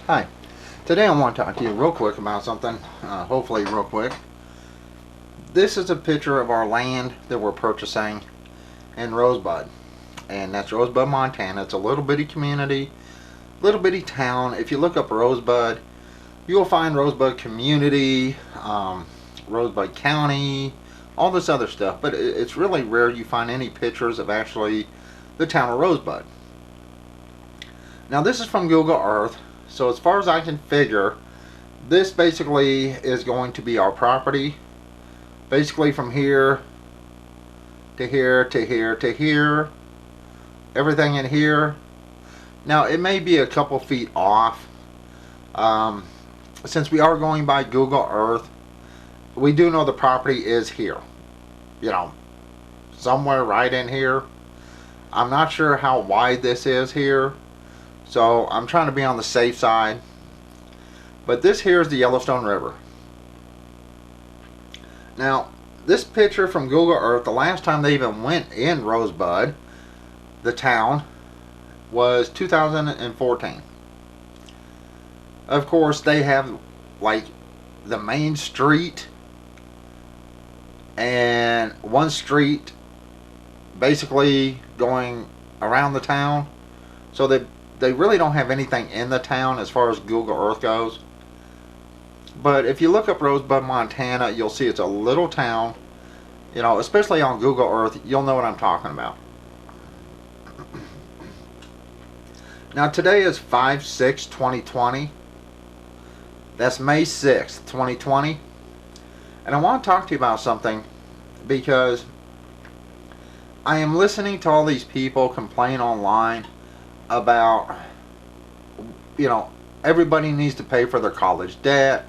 Hi. Today I want to talk to you real quick about something, hopefully real quick. This is a picture of our land that we're purchasing in Rosebud. And that's Rosebud, Montana. It's a little bitty community, little bitty town. If you look up Rosebud, you'll find Rosebud Community, Rosebud County, all this other stuff. But it's really rare you find any pictures of actually the town of Rosebud. Now this is from Google Earth. So as far as I can figure, this basically is going to be our property. Basically from here to here to here to here. Everything in here. Now it may be a couple feet off. Since we are going by Google Earth, we do know the property is here. You know, somewhere right in here. I'm not sure how wide this is here. So I'm trying to be on the safe side. But this here is the Yellowstone River. Now, this picture from Google Earth, the last time they even went in Rosebud, the town, was 2014. Of course, they have like the main street and one street basically going around the town. So they really don't have anything in the town as far as Google Earth goes. But if you look up Rosebud, Montana, you'll see it's a little town. You know, especially on Google Earth, you'll know what I'm talking about. Now today is 5/6/2020. That's May 6th, 2020. And I want to talk to you about something because I am listening to all these people complain online about, you know, everybody needs to pay for their college debt.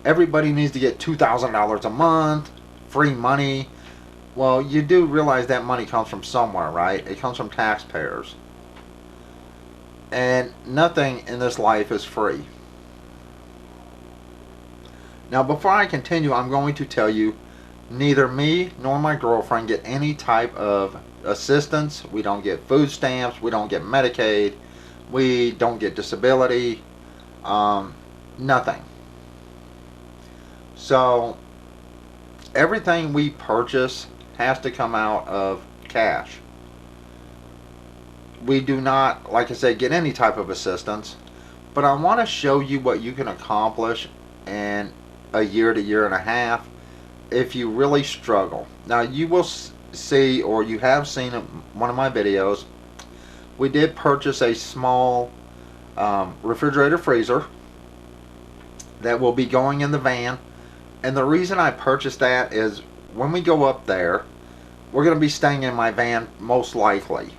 Everybody needs to get $2,000 a month, free money. Well, you do realize that money comes from somewhere, right? It comes from taxpayers. And nothing in this life is free. Now, before I continue, I'm going to tell you, neither me nor my girlfriend get any type of assistance. We don't get food stamps. We don't get Medicaid. We don't get disability. Nothing. So everything we purchase has to come out of cash. We do not, like I said, get any type of assistance. But I want to show you what you can accomplish in a year to year and a half if you really struggle. Now you will see, or you have seen one of my videos, we did purchase a small refrigerator freezer that will be going in the van. And the reason I purchased that is when we go up there, we're going to be staying in my van most likely,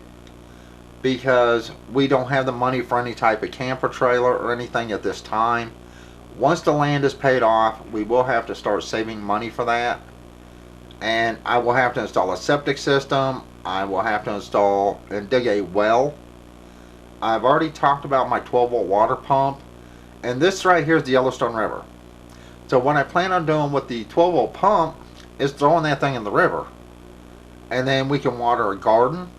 because we don't have the money for any type of camper trailer or anything at this time. Once the land is paid off, we will have to start saving money for that. And I will have to install a septic system. I will have to install and dig a well. I've already talked about my 12-volt water pump. And this right here is the Yellowstone River. So what I plan on doing with the 12-volt pump is throwing that thing in the river. And then we can water a garden.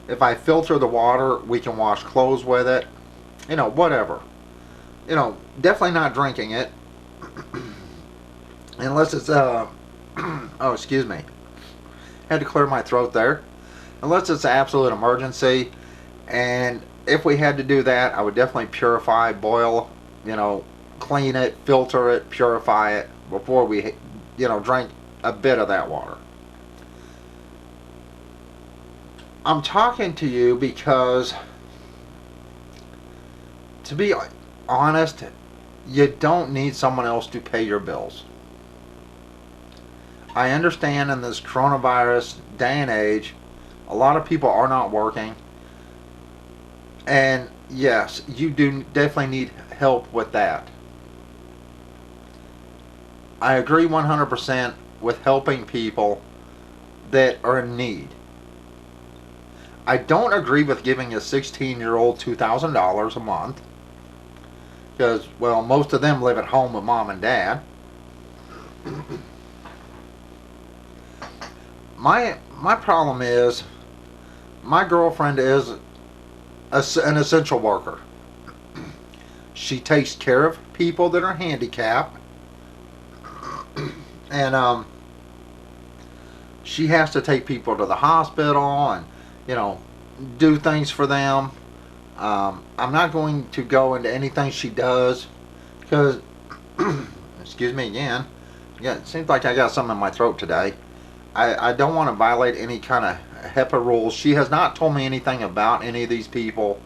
If I filter the water, we can wash clothes with it. You know, whatever. You know, definitely not drinking it. Unless it's, oh, excuse me. Had to clear my throat there. Unless it's an absolute emergency. And if we had to do that, I would definitely purify, boil, you know, clean it, filter it, purify it before we, you know, drink a bit of that water. I'm talking to you because, to be honest, you don't need someone else to pay your bills. I understand in this coronavirus day and age, a lot of people are not working. And yes, you do definitely need help with that. I agree 100% with helping people that are in need. I don't agree with giving a 16-year-old $2,000 a month. Because, well, most of them live at home with mom and dad. My problem is, my girlfriend is an essential worker. She takes care of people that are handicapped, and she has to take people to the hospital and, you know, do things for them. I'm not going to go into anything she does because, excuse me again, yeah, it seems like I got something in my throat today. I don't want to violate any kind of HIPAA rules. She has not told me anything about any of these people.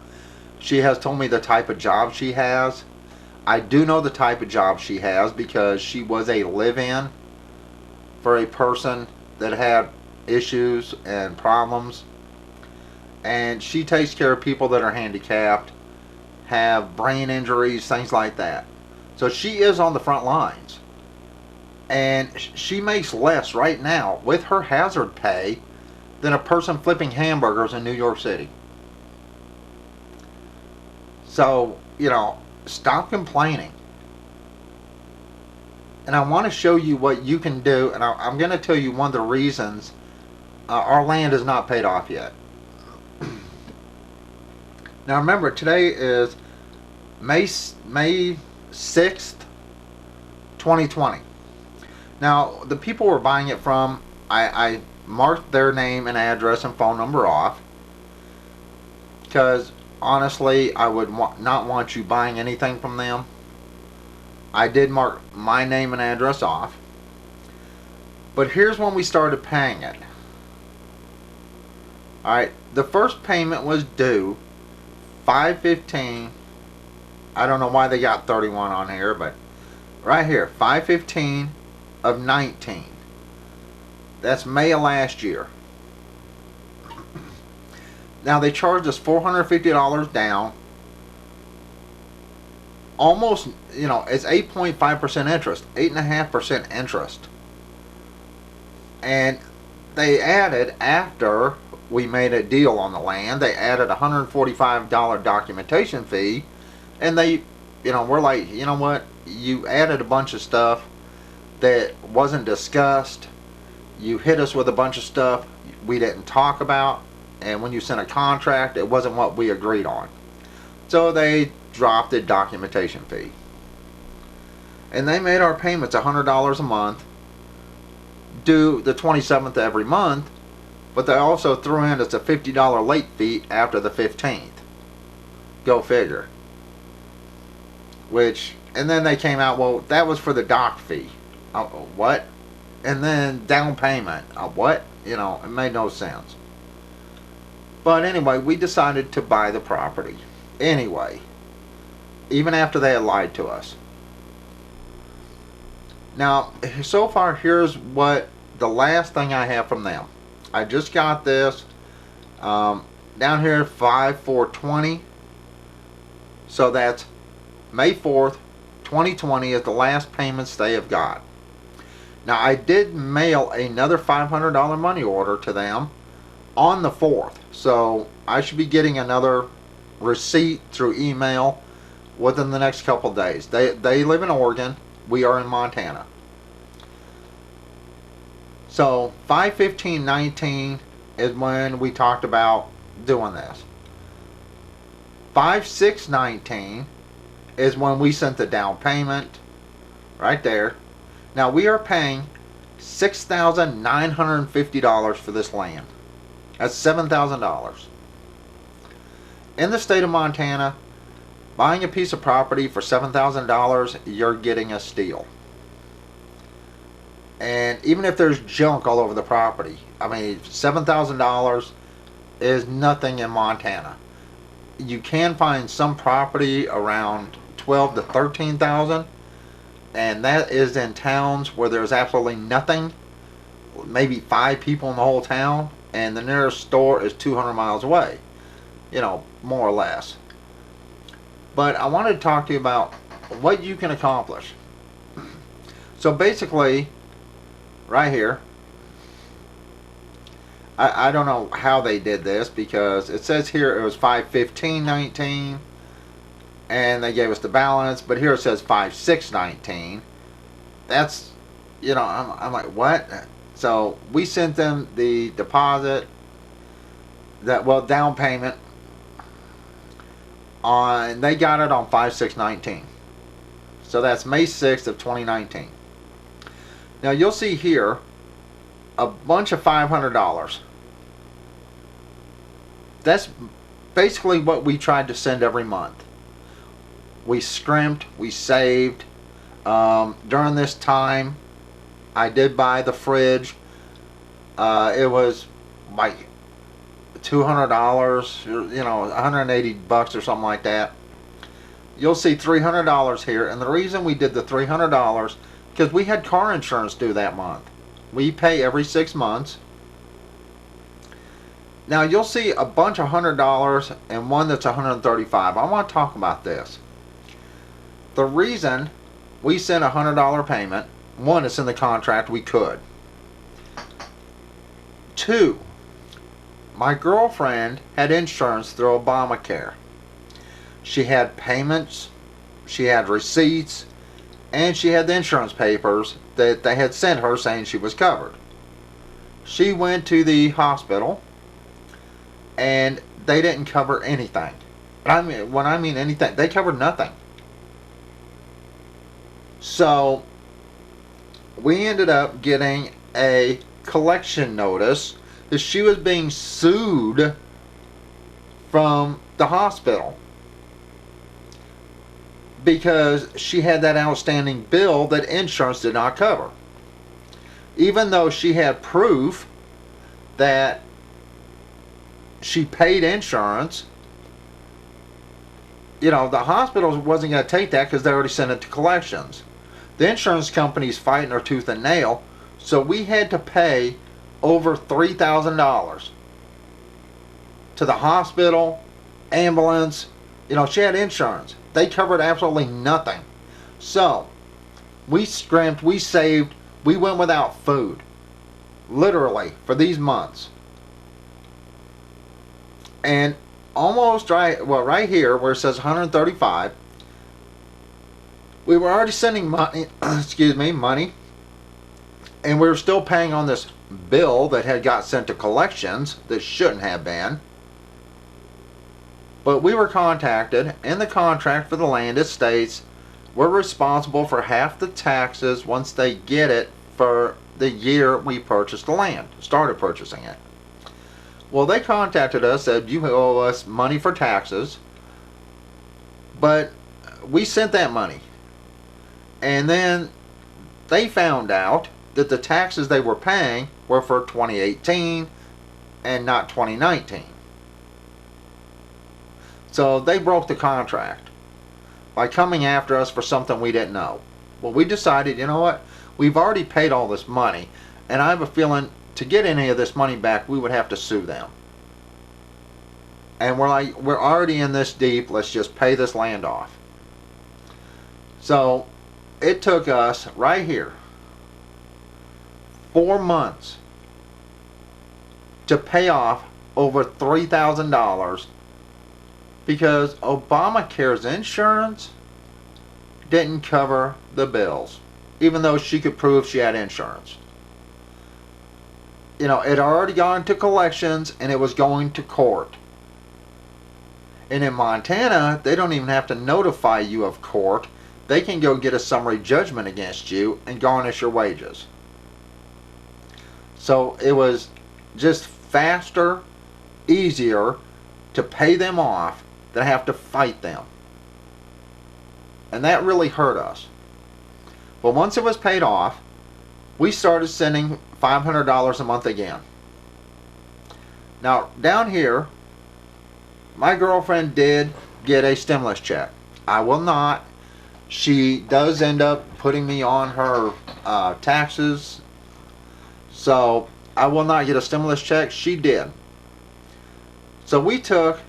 She has told me the type of job she has. I do know the type of job she has because she was a live-in for a person that had issues and problems. And she takes care of people that are handicapped, have brain injuries, things like that. So she is on the front lines. And she makes less right now with her hazard pay than a person flipping hamburgers in New York City. So, you know, stop complaining. And I want to show you what you can do. And I'm going to tell you one of the reasons our land is not paid off yet. Now remember, today is May 6th, 2020. Now, the people we're buying it from, I marked their name and address and phone number off because honestly, I would not want you buying anything from them. I did mark my name and address off. But here's when we started paying it. Alright, the first payment was due 5/15. I don't know why they got 31 on here, but right here, 5/15 of 19. That's May of last year. Now they charged us $450 down. Almost, you know, it's 8.5% interest, 8.5% interest. And they added, after we made a deal on the land, they added a $145 documentation fee. And they, you know, we're like, you know what, you added a bunch of stuff that wasn't discussed. You hit us with a bunch of stuff we didn't talk about, and when you sent a contract, it wasn't what we agreed on. So they dropped the documentation fee. And they made our payments $100 a month, due the 27th of every month, but they also threw in us a $50 late fee after the 15th. Go figure. Which, and then they came out, well, that was for the doc fee. What? And then down payment. What? You know, it made no sense. But anyway, we decided to buy the property. Anyway, even after they had lied to us. Now, so far, here's what the last thing I have from them. I just got this down here, 5/4/20. So that's May 4th, 2020 is the last payments they have got. Now, I did mail another $500 money order to them on the 4th. So I should be getting another receipt through email within the next couple days. They live in Oregon. We are in Montana. So 5/15/19 is when we talked about doing this. 5/6/19 is when we sent the down payment. Right there. Now we are paying $6,950 for this land. That's $7,000. In the state of Montana, buying a piece of property for $7,000, you're getting a steal. And even if there's junk all over the property, I mean, $7,000 is nothing in Montana. You can find some property around 12 to 13,000, and that is in towns where there's absolutely nothing, maybe 5 people in the whole town, and the nearest store is 200 miles away, you know, more or less. But I wanted to talk to you about what you can accomplish. So basically, right here, I don't know how they did this, because it says here it was 5/15/19 and they gave us the balance, but here it says 5/6/19. That's, you know, I'm like, what? So we sent them the deposit, that, well, down payment, They got it on 5/6/19. So that's May 6th of 2019. Now you'll see here a bunch of $500. That's basically what we tried to send every month. We scrimped, we saved. During this time, I did buy the fridge. It was like $200, $180 or something like that. You'll see $300 here, and the reason we did the $300 because we had car insurance due that month. We pay every 6 months. Now you'll see a bunch of $100 and one that's $135. I want to talk about this. The reason we sent a $100 payment, one, it's in the contract, we could. Two, my girlfriend had insurance through Obamacare. She had payments, she had receipts, and she had the insurance papers that they had sent her saying she was covered. She went to the hospital and they didn't cover anything. When I mean anything, they covered nothing. So we ended up getting a collection notice that she was being sued from the hospital because she had that outstanding bill that insurance did not cover. Even though she had proof that she paid insurance, the hospital wasn't going to take that because they already sent it to collections. The insurance company's fighting her tooth and nail, so we had to pay over $3,000 to the hospital, ambulance. She had insurance. They covered absolutely nothing. So we scrimped, we saved, we went without food, literally, for these months. And almost right here where it says 135, we were already sending money, money, and we were still paying on this bill that had got sent to collections that shouldn't have been. But we were contacted. In the contract for the land, it states we're responsible for half the taxes once they get it for the year we purchased the land, started purchasing it. Well, they contacted us, said you owe us money for taxes, but we sent that money. And then they found out that the taxes they were paying were for 2018 and not 2019. So they broke the contract by coming after us for something we didn't know. Well, we decided, you know what? We've already paid all this money, and I have a feeling to get any of this money back, we would have to sue them. And we're like, we're already in this deep, let's just pay this land off. So it took us right here 4 months to pay off over $3,000 because Obamacare's insurance didn't cover the bills, even though she could prove she had insurance. It had already gone to collections and it was going to court. And in Montana, they don't even have to notify you of court. They can go get a summary judgment against you and garnish your wages. So it was just faster, easier to pay them off than have to fight them. And that really hurt us. But once it was paid off, we started sending $500 a month again. Now, down here, my girlfriend did get a stimulus check. I will not. She does end up putting me on her taxes. So I will not get a stimulus check. She did. So we took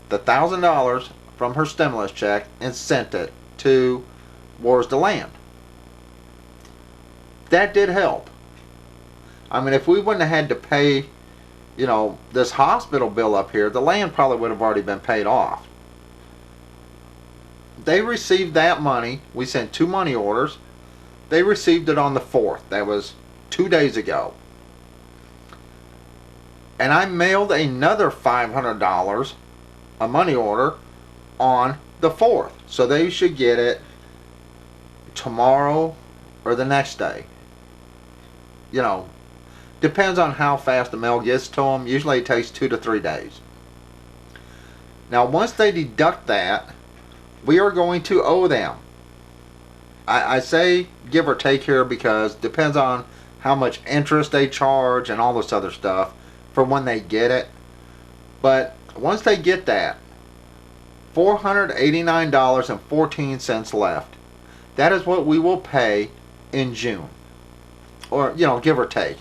the $1,000 from her stimulus check and sent it to Wars to Land. That did help. I mean, if we wouldn't have had to pay, this hospital bill up here, the land probably would have already been paid off. They received that money. We sent 2 money orders. They received it on the 4th. That was 2 days ago. And I mailed another $500, a money order, on the 4th. So they should get it tomorrow or the next day. You know, depends on how fast the mail gets to them. Usually it takes 2 to 3 days. Now, once they deduct that, we are going to owe them. I say give or take here because depends on how much interest they charge and all this other stuff for when they get it. But once they get that, $489.14 left. That is what we will pay in June. Or, you know, give or take.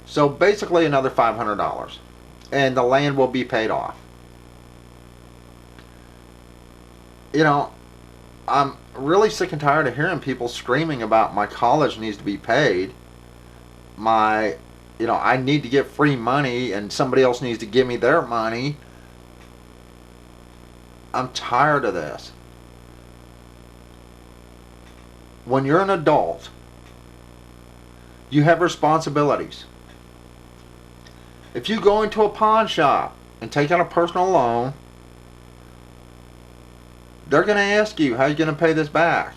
So basically another $500. And the land will be paid off. You know, I'm really sick and tired of hearing people screaming about my college needs to be paid. I need to get free money and somebody else needs to give me their money. I'm tired of this. When you're an adult, you have responsibilities. If you go into a pawn shop and take out a personal loan, they're going to ask you, how are you going to pay this back?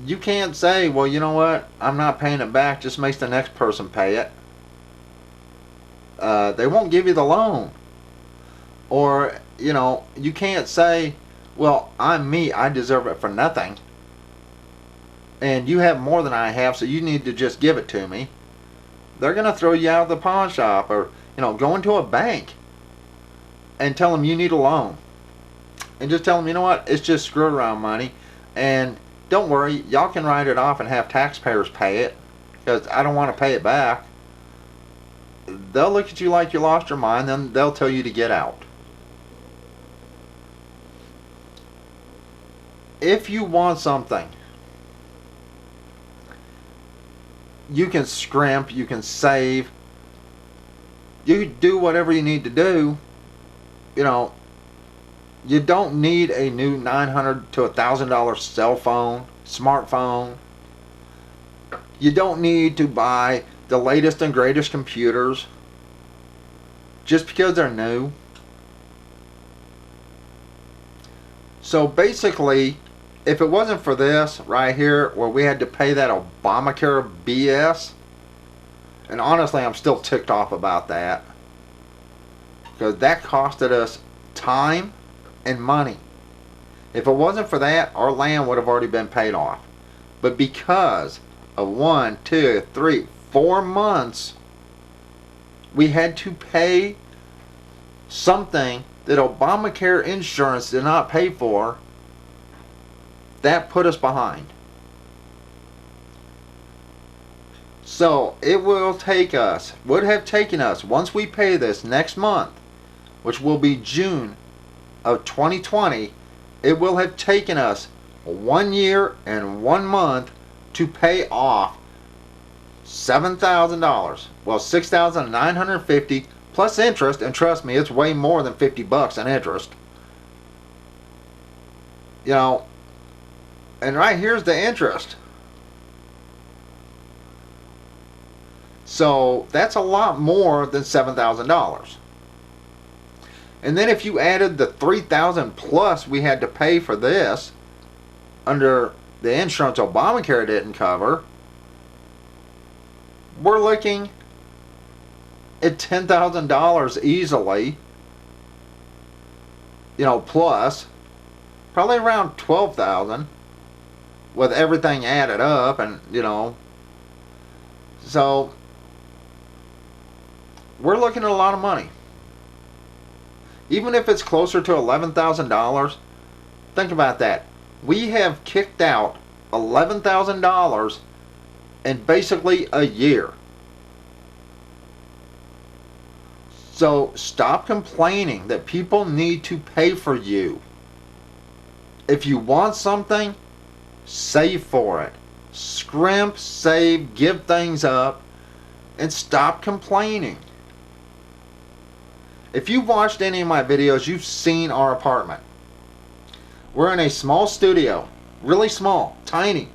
You can't say, well, you know what, I'm not paying it back, just makes the next person pay it. They won't give you the loan. Or, you know, you can't say, well, I'm me, I deserve it for nothing. And you have more than I have, so you need to just give it to me. They're going to throw you out of the pawn shop. Or, you know, go into a bank and tell them you need a loan. And just tell them, you know what, it's just screw around money. And don't worry, y'all can write it off and have taxpayers pay it. Because I don't want to pay it back. They'll look at you like you lost your mind, then they'll tell you to get out. If you want something, you can scrimp, you can save, you do whatever you need to do. You know, you don't need a new $900 to $1,000 cell phone, smartphone. You don't need to buy the latest and greatest computers just because they're new. So basically, if it wasn't for this right here where we had to pay that Obamacare BS, and honestly I'm still ticked off about that because that costed us time and money. If it wasn't for that, our land would have already been paid off. But because of 1, 2, 3, 4 months, we had to pay something that Obamacare insurance did not pay for. That put us behind. So it will take us, would have taken us, once we pay this next month, which will be June of 2020, it will have taken us 1 year and 1 month to pay off $7,000. Well, $6,950 plus interest, and trust me, it's way more than $50 in interest. You know, and right here's the interest. So that's a lot more than $7,000. And then if you added the $3,000 plus we had to pay for this under the insurance Obamacare didn't cover, we're looking at $10,000 easily. You know, plus probably around $12,000 with everything added up, and you know, so we're looking at a lot of money. Even if it's closer to $11,000, think about that. We have kicked out $11,000 in basically a year. So stop complaining that people need to pay for you. If you want something, save for it. Scrimp, save, give things up, and stop complaining. If you've watched any of my videos, you've seen our apartment. We're in a small studio, really small, tiny.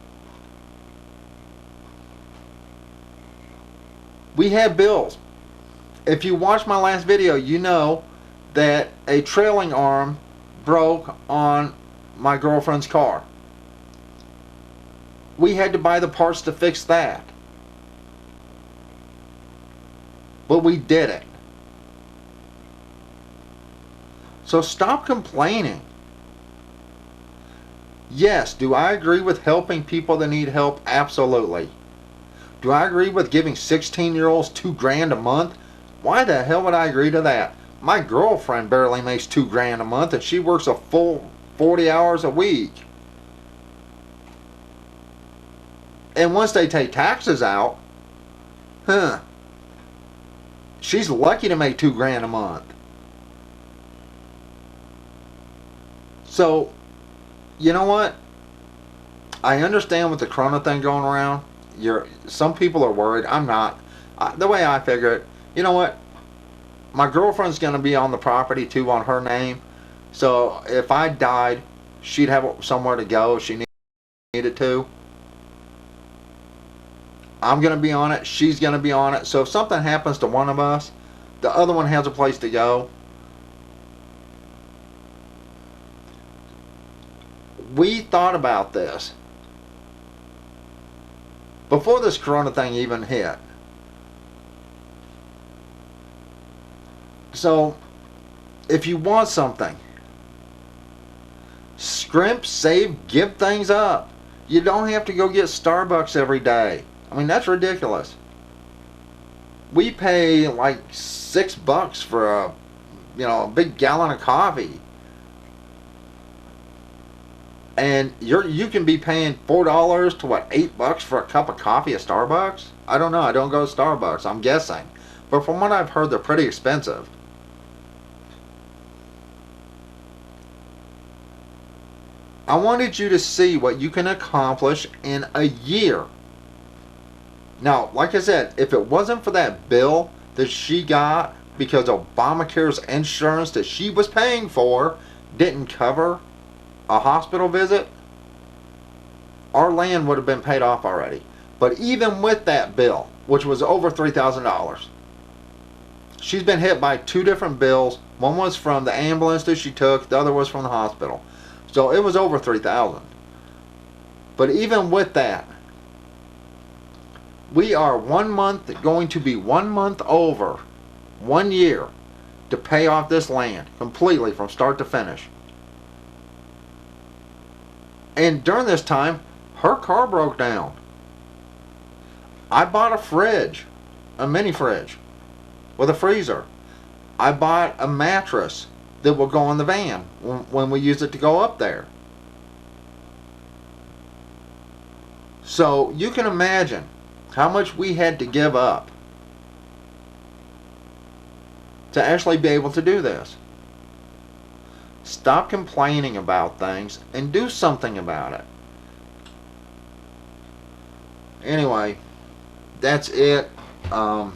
We have bills. If you watched my last video, you know that a trailing arm broke on my girlfriend's car. We had to buy the parts to fix that. But we did it. So stop complaining. Yes, do I agree with helping people that need help? Absolutely. Do I agree with giving 16-year-olds $2,000 a month? Why the hell would I agree to that? My girlfriend barely makes $2,000 a month and she works a full 40 hours a week. And once they take taxes out, she's lucky to make $2,000 a month. So, you know what? I understand with the corona thing going around. Some people are worried. I'm not. The way I figure it, you know what? My girlfriend's going to be on the property too on her name. So if I died, she'd have somewhere to go if she needed to. I'm going to be on it. She's going to be on it. So if something happens to one of us, the other one has a place to go. We thought about this before this corona thing even hit. So if you want something, scrimp, save, give things up. You don't have to go get Starbucks every day. I mean, that's ridiculous. We pay like $6 for a big gallon of coffee. And you can be paying $4 to $8 for a cup of coffee at Starbucks? I don't know. I don't go to Starbucks. I'm guessing. But from what I've heard, they're pretty expensive. I wanted you to see what you can accomplish in a year. Now, like I said, if it wasn't for that bill that she got because Obamacare's insurance that she was paying for didn't cover a hospital visit, our land would have been paid off already. But even with that bill, which was over $3,000, she's been hit by 2 different bills. One was from the ambulance that she took, the other was from the hospital. So it was over $3,000. But even with that, we are going to be 1 month over 1 year to pay off this land completely from start to finish. And during this time, her car broke down. I bought a fridge, a mini fridge with a freezer. I bought a mattress that will go in the van when we use it to go up there. So you can imagine how much we had to give up to actually be able to do this. Stop complaining about things and do something about it. Anyway, that's it. I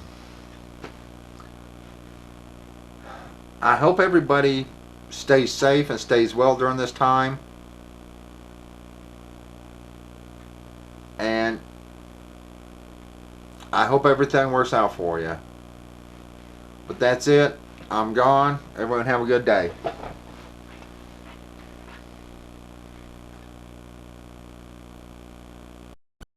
hope everybody stays safe and stays well during this time. And I hope everything works out for you. But that's it. I'm gone. Everyone have a good day.